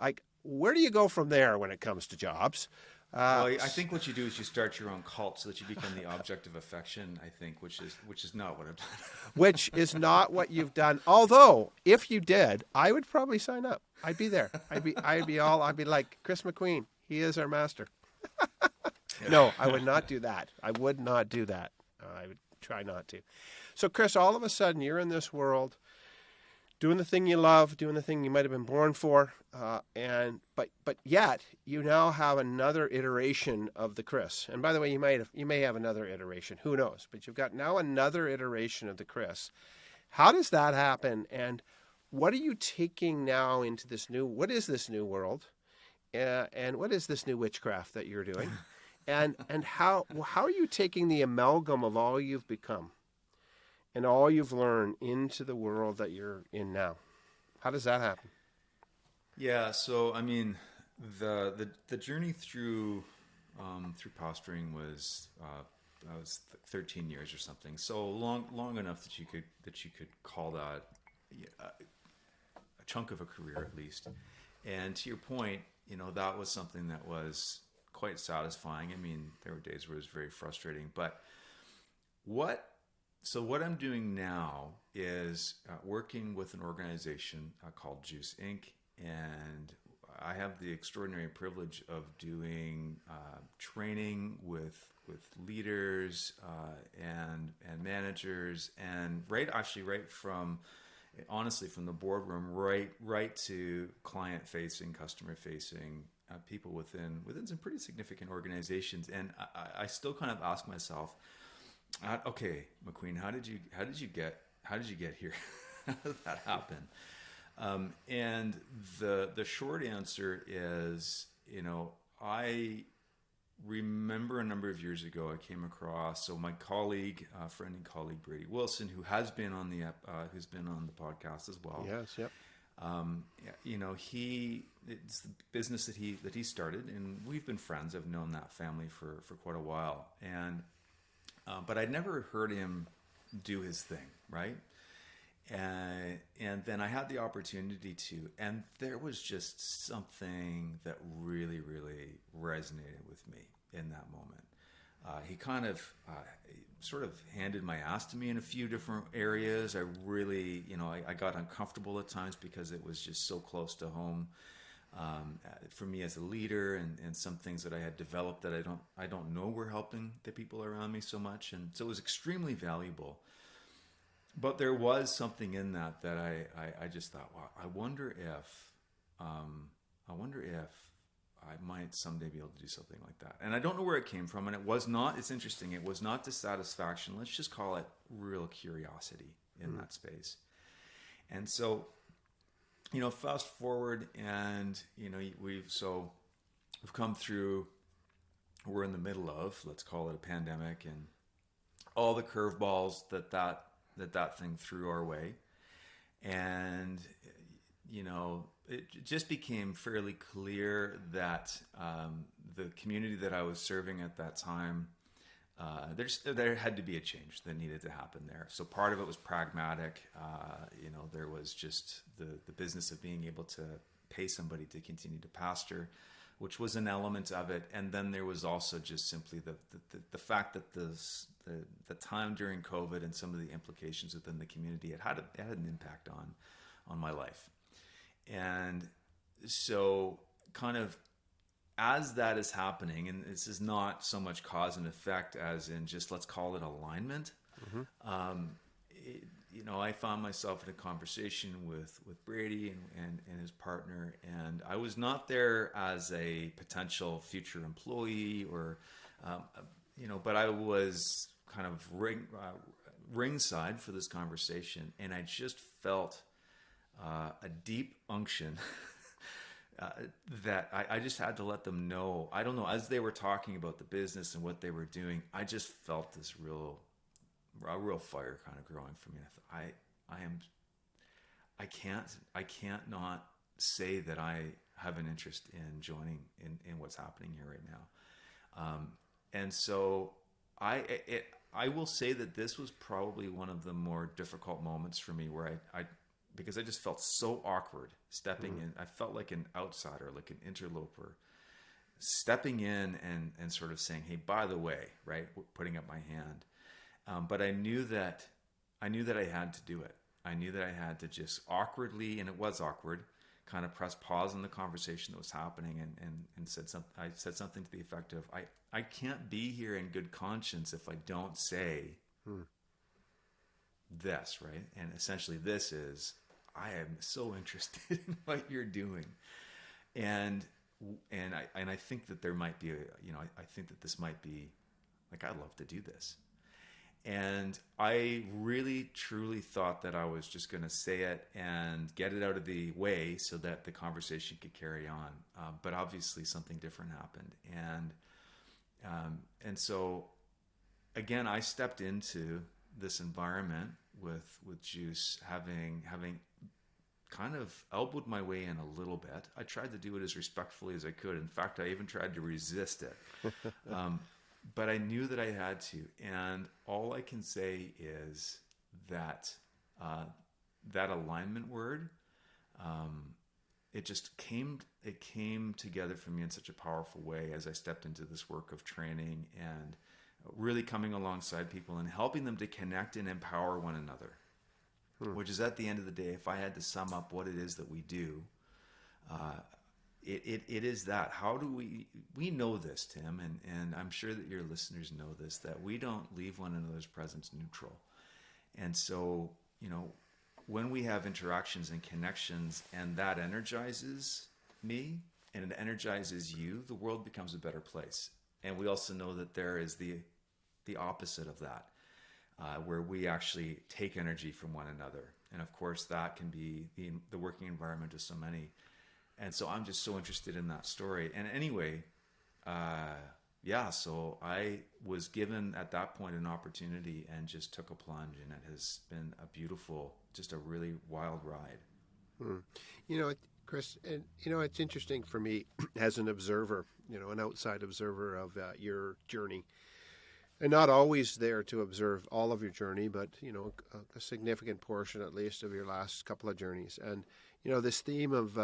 [SPEAKER 1] like, where do you go from there when it comes to jobs?
[SPEAKER 2] Well, I think what you do is you start your own cult so that you become the object of affection, I think, which is not what I've done.
[SPEAKER 1] Which is not what you've done. Although, if you did, I would probably sign up. I'd be there. I'd be like, Kris MacQueen, he is our master. No, I would not do that. I would not do that. I would try not to. So, Kris, all of a sudden, you're in this world, doing the thing you love, doing the thing you might have been born for, but yet you now have another iteration of the Kris. And by the way, you may have another iteration. Who knows? But you've got now another iteration of the Kris. How does that happen? And what are you taking now into this new? What is this new world? And what is this new witchcraft that you're doing? And how are you taking the amalgam of all you've become and all you've learned into the world that you're in now? How does that happen?
[SPEAKER 2] Yeah, so I mean, the journey through posturing was 13 years or something. So long enough that you could call that a chunk of a career at least. And to your point, that was something that was quite satisfying. I mean, there were days where it was very frustrating, but what I'm doing now is working with an organization called Juice Inc. And I have the extraordinary privilege of doing training with leaders and managers, and right from the boardroom right to client facing, customer facing people within some pretty significant organizations. And I still kind of ask myself, okay, MacQueen, how did you get here? How did that happen? And the short answer is, I remember a number of years ago I came across my friend and colleague Brady Wilson, who has been on the podcast as well.
[SPEAKER 1] Yes, yep.
[SPEAKER 2] It's the business that he started, and we've been friends. I've known that family for quite a while, and but I'd never heard him do his thing, right? And then I had the opportunity to, and there was just something that really, really resonated with me in that moment. He kind of sort of handed my ass to me in a few different areas. I really, I got uncomfortable at times because it was just so close to home for me as a leader, and some things that I had developed that I don't know were helping the people around me so much, and so it was extremely valuable. But there was something in that I just thought, wow, I wonder if I might someday be able to do something like that. And I don't know where it came from, and it's interesting, it was not dissatisfaction. Let's just call it real curiosity in that space. And so fast forward, and we've come through. We're in the middle of, let's call it, a pandemic, and all the curveballs that thing threw our way, and it just became fairly clear that the community that I was serving at that time, there had to be a change that needed to happen there. So part of it was pragmatic. There was just the business of being able to pay somebody to continue to pastor, which was an element of it. And then there was also just simply the fact that the time during COVID and some of the implications within the community, it had an impact on my life. And so kind of as that is happening, and this is not so much cause and effect as in just, let's call it alignment. I found myself in a conversation with Brady and his partner, and I was not there as a potential future employee or, but I was kind of ringside for this conversation, and I just felt a deep unction that I just had to let them know. I don't know, as they were talking about the business and what they were doing, I just felt this real fire kind of growing for me. I can't not say that I have an interest in joining in what's happening here right now. And so I will say that this was probably one of the more difficult moments for me, where because I just felt so awkward stepping in. I felt like an outsider, like an interloper, stepping in and sort of saying, "Hey, by the way," right, putting up my hand. But I knew that I had to do it. I knew that I had to just awkwardly, and it was awkward, kind of press pause on the conversation that was happening and said something. I said something to the effect of, I can't be here in good conscience if I don't say this, right? And essentially this is, I am so interested in what you're doing. And I think that there might be I think that this might be, like, I'd love to do this. And I really, truly thought that I was just going to say it and get it out of the way so that the conversation could carry on. But obviously something different happened. And so, again, I stepped into this environment with Juice, having kind of elbowed my way in a little bit. I tried to do it as respectfully as I could. In fact, I even tried to resist it. But I knew that I had to, and all I can say is that that alignment word, it came together for me in such a powerful way as I stepped into this work of training and really coming alongside people and helping them to connect and empower one another, which is, at the end of the day, if I had to sum up what it is that we do, it is that. How do we know this, Tim, and I'm sure that your listeners know this, that we don't leave one another's presence neutral. And so, when we have interactions and connections and that energizes me and it energizes you, the world becomes a better place. And we also know that there is the opposite of that, where we actually take energy from one another. And of course, that can be the working environment of so many. And so I'm just so interested in that story. And anyway, so I was given at that point an opportunity and just took a plunge, and it has been a beautiful, just a really wild ride.
[SPEAKER 1] Kris, and it's interesting for me as an observer, an outside observer of your journey, and not always there to observe all of your journey, but a significant portion at least of your last couple of journeys. And this theme of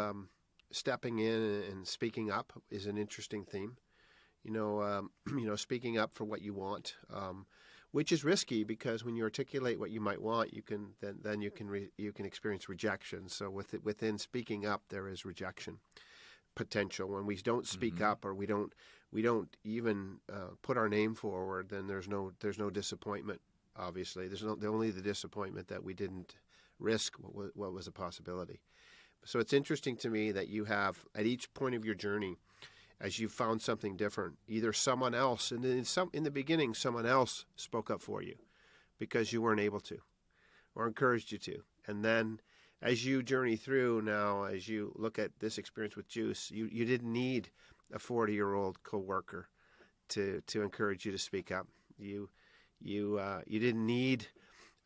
[SPEAKER 1] stepping in and speaking up is an interesting theme. Speaking up for what you want, which is risky, because when you articulate what you might want, you can then you can experience rejection. So within speaking up, there is rejection potential. When we don't speak up, or we don't even put our name forward, then there's no disappointment. Obviously, there's only the disappointment that we didn't risk what was a possibility. So it's interesting to me that you have, at each point of your journey, as you found something different, either someone else, and in the beginning, someone else spoke up for you because you weren't able to, or encouraged you to, and then as you journey through now, as you look at this experience with Juice, you didn't need a 40-year-old coworker to encourage you to speak up. You didn't need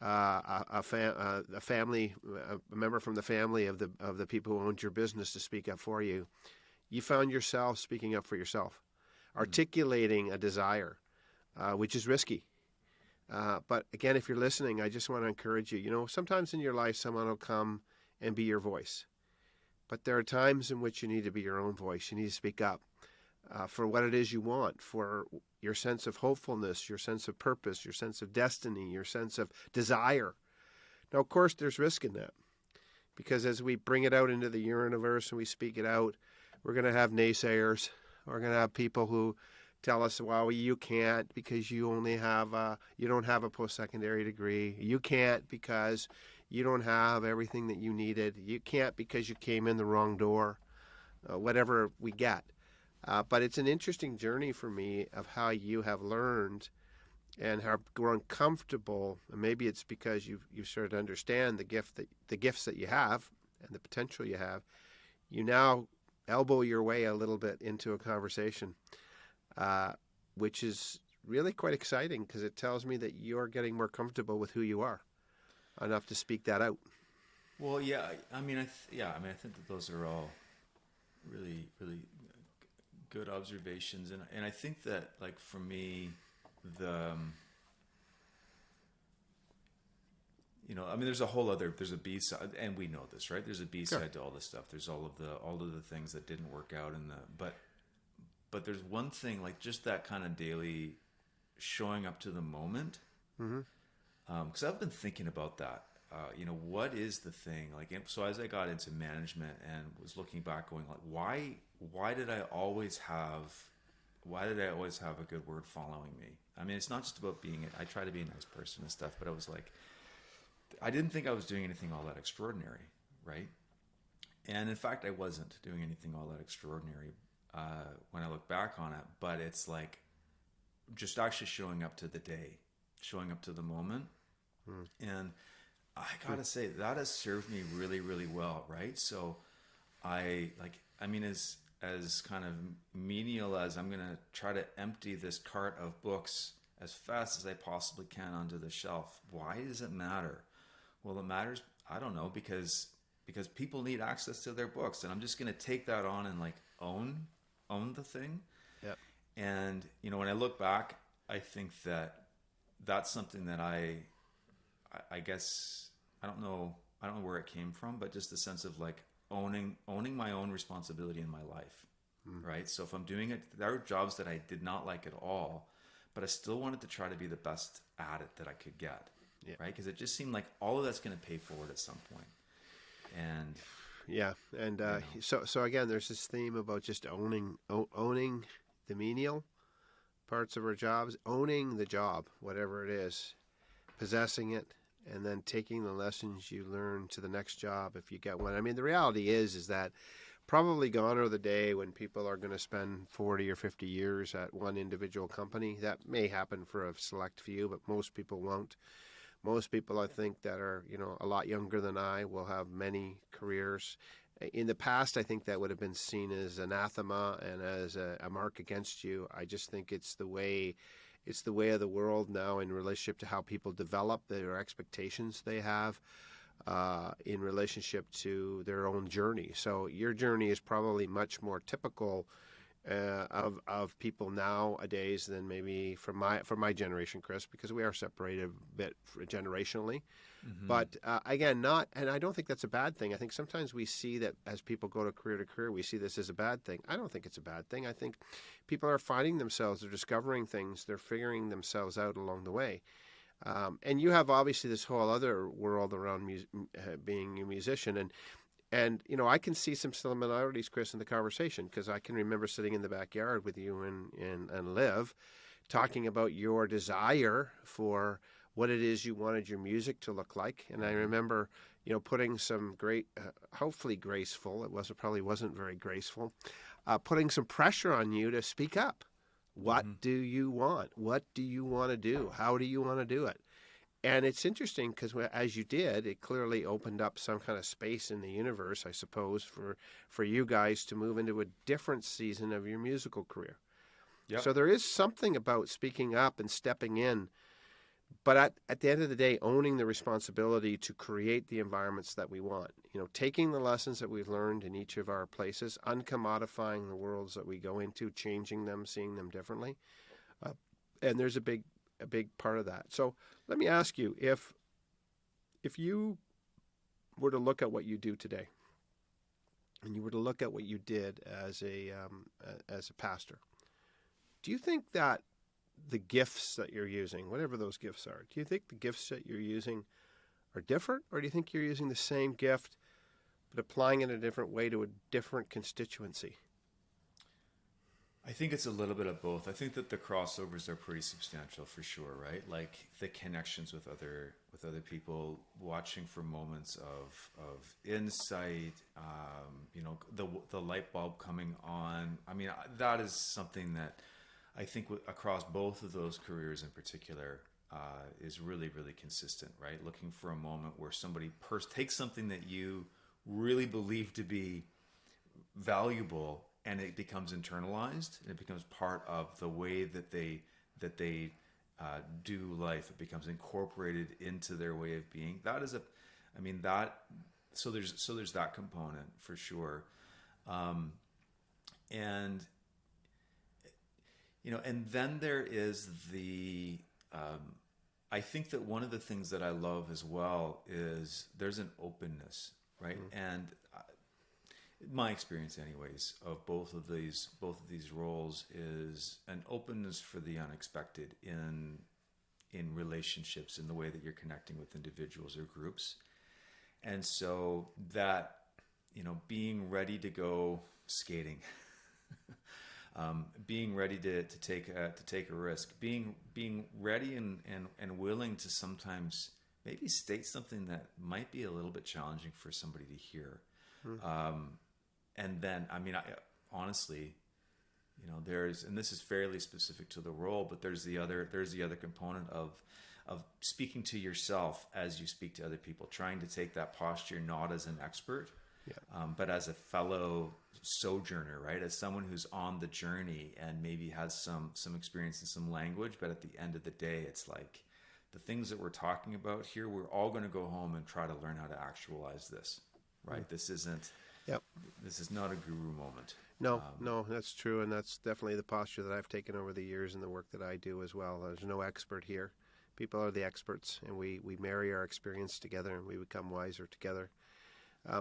[SPEAKER 1] a family, a member from the family of the people who owned your business to speak up for you. You found yourself speaking up for yourself, articulating a desire, which is risky. But again, if you're listening, I just want to encourage you. You know, sometimes in your life, someone will come and be your voice. But there are times in which you need to be your own voice. You need to speak up for what it is you want, for your sense of hopefulness, your sense of purpose, your sense of destiny, your sense of desire. Now, of course, there's risk in that. Because as we bring it out into the universe and we speak it out, we're going to have naysayers. We're going to have people who tell us, well, you can't because you only have you don't have a post-secondary degree. You can't because you don't have everything that you needed. You can't because you came in the wrong door. Whatever we get. But it's an interesting journey for me of how you have learned and have grown comfortable. And maybe it's because you started to understand the gifts that you have and the potential you have. You now elbow your way a little bit into a conversation, which is really quite exciting because it tells me that you're getting more comfortable with who you are enough to speak that out.
[SPEAKER 2] Well, yeah, I think that those are all really, really good observations, and I think that, like, for me, there's a B side, and we know this, right? There's a B side to all this stuff. There's all of the things that didn't work out but there's one thing, like, just that kind of daily showing up to the moment. Because I've been thinking about that. What is the thing? Like, so as I got into management and was looking back, going like, why did I always have a good word following me? I mean, it's not just about I try to be a nice person and stuff, but I was like, I didn't think I was doing anything all that extraordinary, right? And in fact, I wasn't doing anything all that extraordinary when I look back on it. But it's like just actually showing up to the day, showing up to the moment. And I gotta say, that has served me really, really well, right? So as kind of menial as I'm gonna try to empty this cart of books as fast as I possibly can onto the shelf. Why does it matter? Well, it matters, I don't know, because people need access to their books, and I'm just gonna take that on and like own the thing.
[SPEAKER 1] Yep.
[SPEAKER 2] And when I look back, I think that that's something that I guess I don't know where it came from, but just the sense of like owning my own responsibility in my life, right? So if I'm doing it, there are jobs that I did not like at all, but I still wanted to try to be the best at it that I could get, right? Because it just seemed like all of that's going to pay forward at some point. And so again, there's this theme about just owning the menial parts of our jobs, owning the job, whatever it is, possessing it, and then taking the lessons you learn to the next job if you get one. I mean, the reality is that probably gone are the day when people are going to spend 40 or 50 years at one individual company. That may happen for a select few, but most people won't. Most people, I think, that are a lot younger than I will have many careers. In the past, I think that would have been seen as anathema and as a mark against you. I just think it's the way of the world now in relationship to how people develop, their expectations they have in relationship to their own journey. So your journey is probably much more typical of people nowadays than maybe from my generation, Kris, because we are separated a bit generationally. But again, and I don't think that's a bad thing. I think sometimes we see that as people go to career, we see this as a bad thing. I don't think it's a bad thing. I think people are finding themselves, they're discovering things, they're figuring themselves out along the way. And you have obviously this whole other world around being a musician. And I can see some similarities, Kris, in the conversation, because I can remember sitting in the backyard with you and Liv talking about your desire for what it is you wanted your music to look like. And I remember, putting some great, hopefully graceful, probably wasn't very graceful, putting some pressure on you to speak up. What do you want? What do you want to do? How do you want to do it?
[SPEAKER 1] And it's interesting because as you did, it clearly opened up some kind of space in the universe, I suppose, for you guys to move into a different season of your musical career.
[SPEAKER 2] Yep.
[SPEAKER 1] So there is something about speaking up and stepping in, but at the end of the day, owning the responsibility to create the environments that we want. Taking the lessons that we've learned in each of our places, uncommodifying the worlds that we go into, changing them, seeing them differently. And there's a big part of that. So let me ask you, if you were to look at what you do today, and you were to look at what you did as a pastor, do you think that the gifts that you're using, whatever those gifts are, do you think the gifts that you're using are different, or do you think you're using the same gift but applying it in a different way to a different constituency?
[SPEAKER 2] I think it's a little bit of both. I think that the crossovers are pretty substantial for sure, right? Like the connections with other people, watching for moments of insight, the light bulb coming on. I mean, that is something that I think across both of those careers in particular is really, really consistent, right? Looking for a moment where somebody takes something that you really believe to be valuable, and it becomes internalized. It becomes part of the way that they do life. It becomes incorporated into their way of being. So there's that component for sure, and then there is the. I think that one of the things that I love as well is there's an openness, right? Mm-hmm. And my experience anyways of both of these roles is an openness for the unexpected in relationships, in the way that you're connecting with individuals or groups. And so that, being ready to go skating, being ready to take a risk, being ready and willing to sometimes maybe state something that might be a little bit challenging for somebody to hear. Mm-hmm. And then, honestly, and this is fairly specific to the role, but there's the other component of speaking to yourself as you speak to other people, trying to take that posture not as an expert, but as a fellow sojourner, right? As someone who's on the journey and maybe has some experience in some language, but at the end of the day, it's like the things that we're talking about here, we're all going to go home and try to learn how to actualize this, right? Mm-hmm. This isn't. Yep. This is not a guru moment.
[SPEAKER 1] No, that's true, and that's definitely the posture that I've taken over the years in the work that I do as well. There's no expert here. People are the experts, and we marry our experience together, and we become wiser together.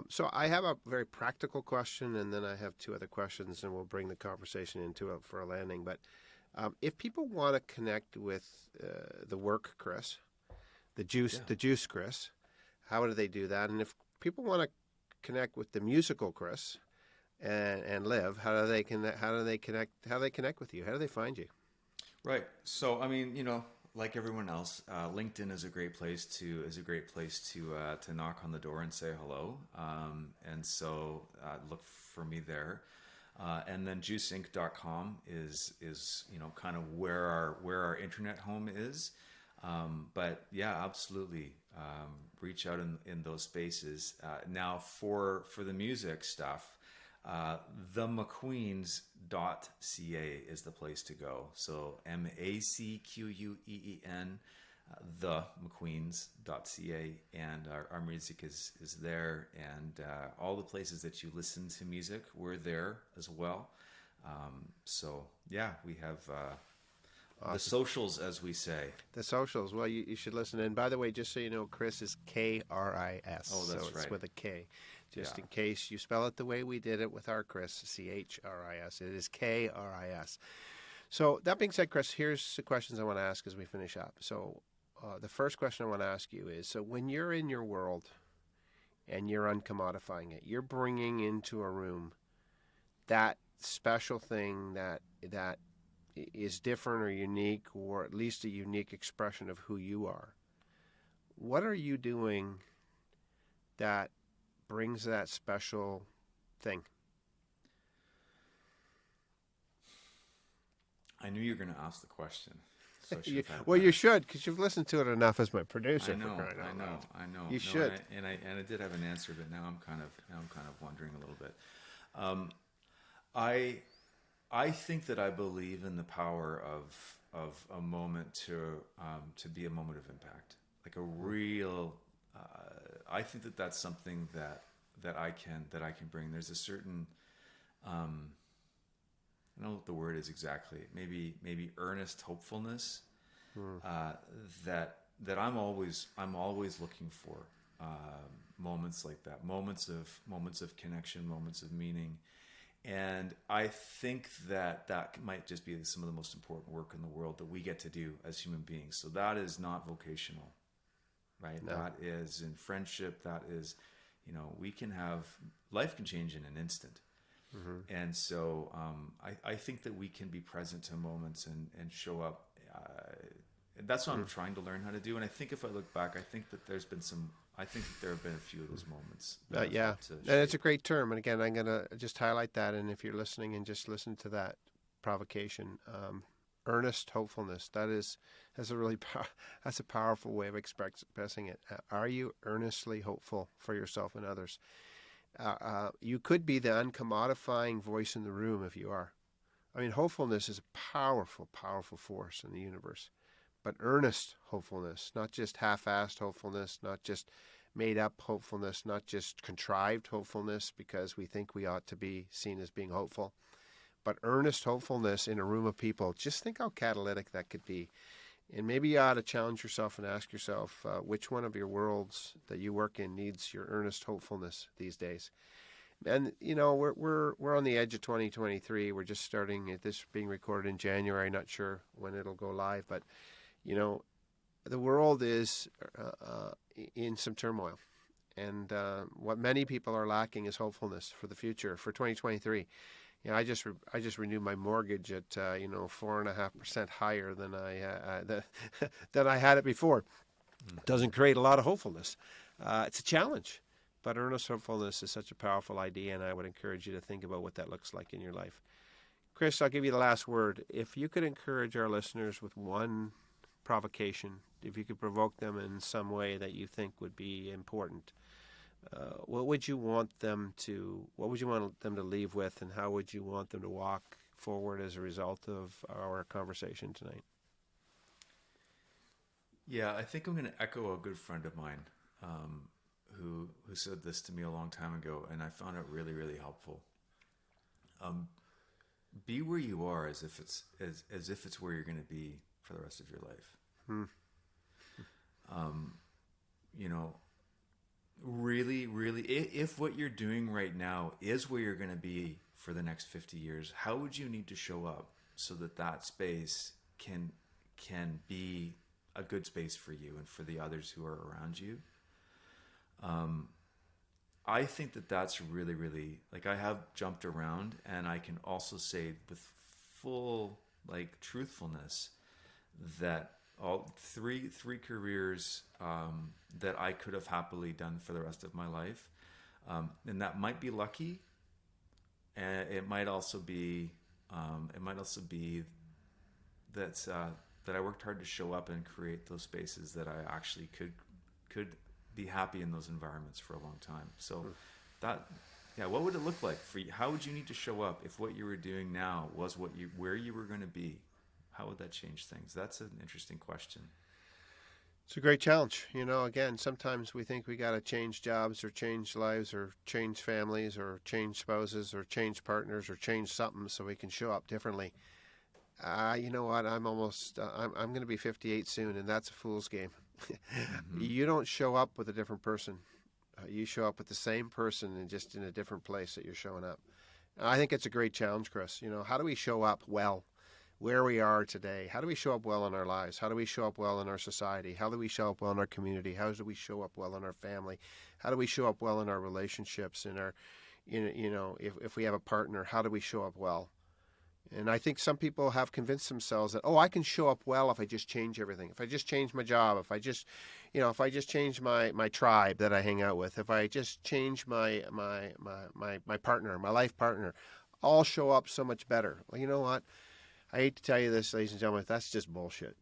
[SPEAKER 1] So I have a very practical question, and then I have two other questions, and we'll bring the conversation into it for a landing. But if people want to connect with the work, Kris, the juice, Kris, how do they do that? And if people want to connect with the musical Kris and live, how do they connect with you? How do they find you?
[SPEAKER 2] Right. So like everyone else, LinkedIn is a great place to knock on the door and say hello. And so look for me there. And then juiceinc.com is kind of where our internet home is. But yeah, absolutely. Reach out in those spaces. Now for the music stuff, themacqueens.ca is the place to go. So MACQUEEN, themacqueens.ca, and our music is there, and all the places that you listen to music, we're there as well. So yeah, we have awesome. The socials, as we say.
[SPEAKER 1] The socials. Well, you should listen. And by the way, just so you know, Kris is KRIS.
[SPEAKER 2] Oh, that's right.
[SPEAKER 1] It's with a K. Just in case you spell it the way we did it with our Kris, CHRIS. It is KRIS. So that being said, Kris, here's the questions I want to ask as we finish up. So the first question I want to ask you is, so when you're in your world and you're uncommodifying it, you're bringing into a room that special thing that is different or unique, or at least a unique expression of who you are. What are you doing that brings that special thing?
[SPEAKER 2] I knew you were going to ask the question. So I should have had it
[SPEAKER 1] Well,
[SPEAKER 2] back.
[SPEAKER 1] you should, because you've listened to it enough as my producer.
[SPEAKER 2] I know,
[SPEAKER 1] for crying
[SPEAKER 2] I
[SPEAKER 1] out
[SPEAKER 2] know,
[SPEAKER 1] loud.
[SPEAKER 2] I know.
[SPEAKER 1] You
[SPEAKER 2] No,
[SPEAKER 1] should.
[SPEAKER 2] and I did have an answer, but now I'm kind of wondering a little bit. I I think that I believe in the power of a moment to be a moment of impact, like a real. I think that that's something that I can bring. There's a certain I don't know what the word is exactly. Maybe earnest hopefulness that I'm always looking for moments like that, moments of connection, moments of meaning, and I think that might just be some of the most important work in the world that we get to do as human beings. So that is not vocational, right?
[SPEAKER 1] No.
[SPEAKER 2] That is in friendship. That is, we can have life can change in an instant. And so I think that we can be present to moments and show up. That's what I'm trying to learn how to do. And I think if I look back, I think that there have been a few of those moments.
[SPEAKER 1] Yeah, and it's a great term. And again, I'm going to just highlight that. And if you're listening and just listen to that provocation, earnest hopefulness, that's a powerful way of expressing it. Are you earnestly hopeful for yourself and others? You could be the uncommodifying voice in the room if you are. I mean, hopefulness is a powerful, powerful force in the universe. But earnest hopefulness, not just half-assed hopefulness, not just made-up hopefulness, not just contrived hopefulness because we think we ought to be seen as being hopeful, but earnest hopefulness in a room of people. Just think how catalytic that could be. And maybe you ought to challenge yourself and ask yourself which one of your worlds that you work in needs your earnest hopefulness these days. And we're on the edge of 2023. We're just starting. This being recorded in January. Not sure when it'll go live, but the world is in some turmoil, and what many people are lacking is hopefulness for the future for 2023. I just renewed my mortgage at 4.5% higher than I had it before. Doesn't create a lot of hopefulness. It's a challenge, but earnest hopefulness is such a powerful idea, and I would encourage you to think about what that looks like in your life. Kris, I'll give you the last word. If you could encourage our listeners with one provocation, if you could provoke them in some way that you think would be important, what would you want them to leave with, and how would you want them to walk forward as a result of our conversation tonight?
[SPEAKER 2] Yeah, I think I'm going to echo a good friend of mine who said this to me a long time ago, and I found it really, really helpful. Be where you are as if it's where you're going to be for the rest of your life. Really, really, if what you're doing right now is where you're going to be for the next 50 years, how would you need to show up so that space can be a good space for you and for the others who are around you? I think that's really, really, like, I have jumped around, and I can also say with full, truthfulness that all three careers that I could have happily done for the rest of my life, and that might be lucky, and it might also be that I worked hard to show up and create those spaces that I actually could be happy in those environments for a long time. So what would it look like for you? How would you need to show up if what you were doing now was where you were going to be? How would that change things? That's an interesting question.
[SPEAKER 1] It's a great challenge. Again, sometimes we think we got to change jobs or change lives or change families or change spouses or change partners or change something so we can show up differently. You know what? I'm going to be 58 soon, and that's a fool's game. You don't show up with a different person. You show up with the same person and just in a different place that you're showing up. And I think it's a great challenge, Kris. How do we show up well where we are today? How do we show up well in our lives? How do we show up well in our society? How do we show up well in our community? How do we show up well in our family? How do we show up well in our relationships? If we have a partner, how do we show up well? And I think some people have convinced themselves that, I can show up well if I just change everything. If I just change my job, if I just change my tribe that I hang out with, if I just change my partner, my life partner, I'll show up so much better. Well, you know what? I hate to tell you this, ladies and gentlemen, that's just bullshit.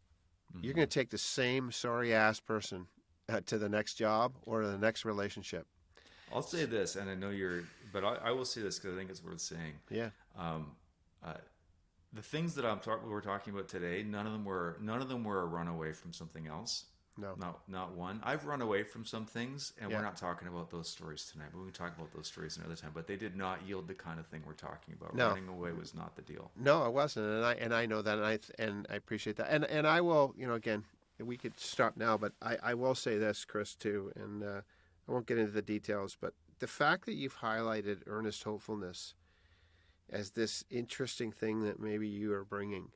[SPEAKER 1] you're going to take the same sorry-ass person to the next job or the next relationship.
[SPEAKER 2] I'll say this, and I know but I will say this because I think it's worth saying.
[SPEAKER 1] Yeah.
[SPEAKER 2] The things that we're talking about today, none of them were a runaway from something else.
[SPEAKER 1] No.
[SPEAKER 2] Not one. I've run away from some things, and
[SPEAKER 1] Yeah.
[SPEAKER 2] we're not talking about those stories tonight. But we can talk about those stories another time. But they did not yield the kind of thing we're talking about.
[SPEAKER 1] No.
[SPEAKER 2] Running away was not the deal.
[SPEAKER 1] No, it wasn't, and I know that, and I appreciate that, and I will, again, we could stop now, but I will say this, Kris, too, and I won't get into the details, but the fact that you've highlighted earnest hopefulness as this interesting thing that maybe you are bringing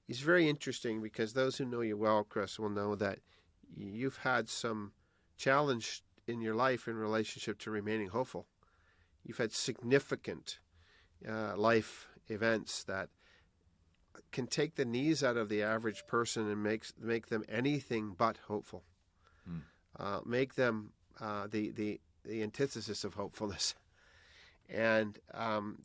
[SPEAKER 1] is very interesting, because those who know you well, Kris, will know that you've had some challenge in your life in relationship to remaining hopeful. You've had significant life events that can take the knees out of the average person and make them anything but hopeful. Make them the antithesis of hopefulness. And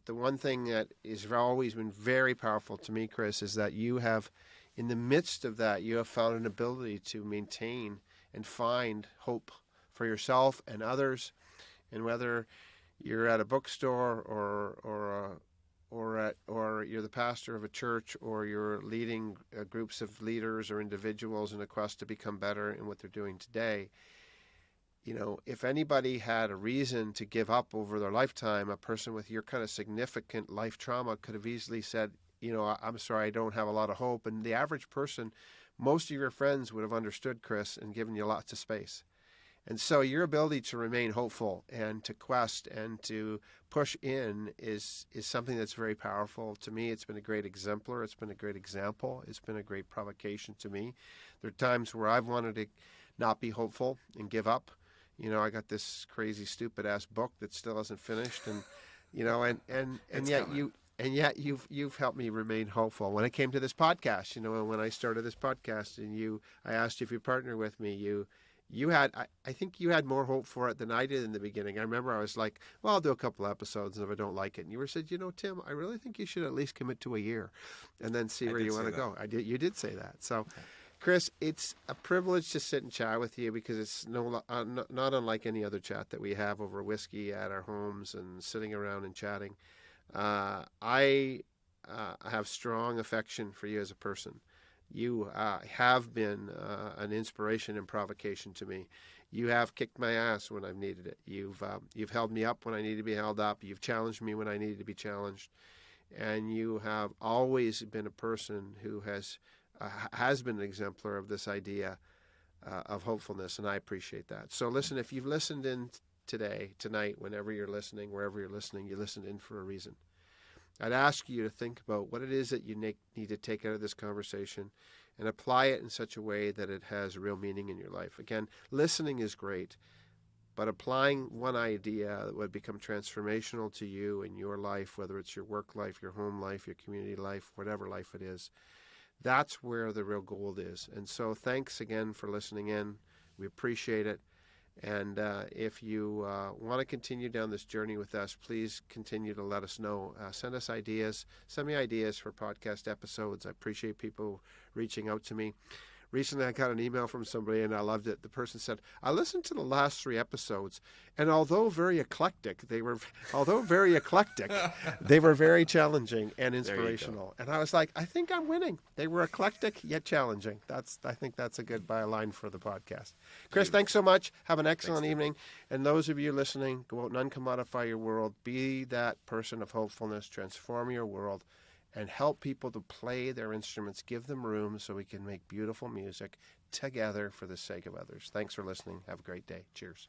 [SPEAKER 1] the one thing that has always been very powerful to me, Kris, is that you have, in the midst of that, you have found an ability to maintain and find hope for yourself and others. And whether you're at a bookstore or you're the pastor of a church, or you're leading groups of leaders or individuals in a quest to become better in what they're doing today, if anybody had a reason to give up over their lifetime, a person with your kind of significant life trauma could have easily said, I'm sorry, I don't have a lot of hope. And the average person, most of your friends would have understood, Kris, and given you lots of space. And so your ability to remain hopeful and to quest and to push in is something that's very powerful to me. It's been a great exemplar. It's been a great example. It's been a great provocation to me. There are times where I've wanted to not be hopeful and give up. I got this crazy, stupid ass book that still isn't finished, and yet you've helped me remain hopeful. When it came to this podcast, when I started this podcast, and I asked you if you'd partner with me, I think you had more hope for it than I did in the beginning. I remember I was like, well, I'll do a couple episodes, and if I don't like it, and you said, Tim, I really think you should at least commit to a year, and then see where you want to go. You did say that. So, okay. Kris, it's a privilege to sit and chat with you, because it's not unlike any other chat that we have over whiskey at our homes and sitting around and chatting. I have strong affection for you as a person. You have been an inspiration and provocation to me. You have kicked my ass when I've needed it. You've held me up when I need to be held up. You've challenged me when I needed to be challenged. And you have always been a person who has been an exemplar of this idea of hopefulness, and I appreciate that. So listen, if you've listened in tonight, whenever you're listening, wherever you're listening, you listened in for a reason. I'd ask you to think about what it is that you need to take out of this conversation and apply it in such a way that it has real meaning in your life. Again, listening is great, but applying one idea that would become transformational to you in your life, whether it's your work life, your home life, your community life, whatever life it is, that's where the real gold is. And so thanks again for listening in. We appreciate it. And if you want to continue down this journey with us, please continue to let us know. Send us ideas. Send me ideas for podcast episodes. I appreciate people reaching out to me. Recently, I got an email from somebody, and I loved it. The person said, I listened to the last 3 episodes, and although very eclectic, they were very challenging and inspirational. And I was like, I think I'm winning. They were eclectic, yet challenging. I think that's a good byline for the podcast. Kris, thanks so much. Have an excellent evening. And those of you listening, go out and uncommodify your world. Be that person of hopefulness. Transform your world. And help people to play their instruments. Give them room so we can make beautiful music together for the sake of others. Thanks for listening. Have a great day. Cheers.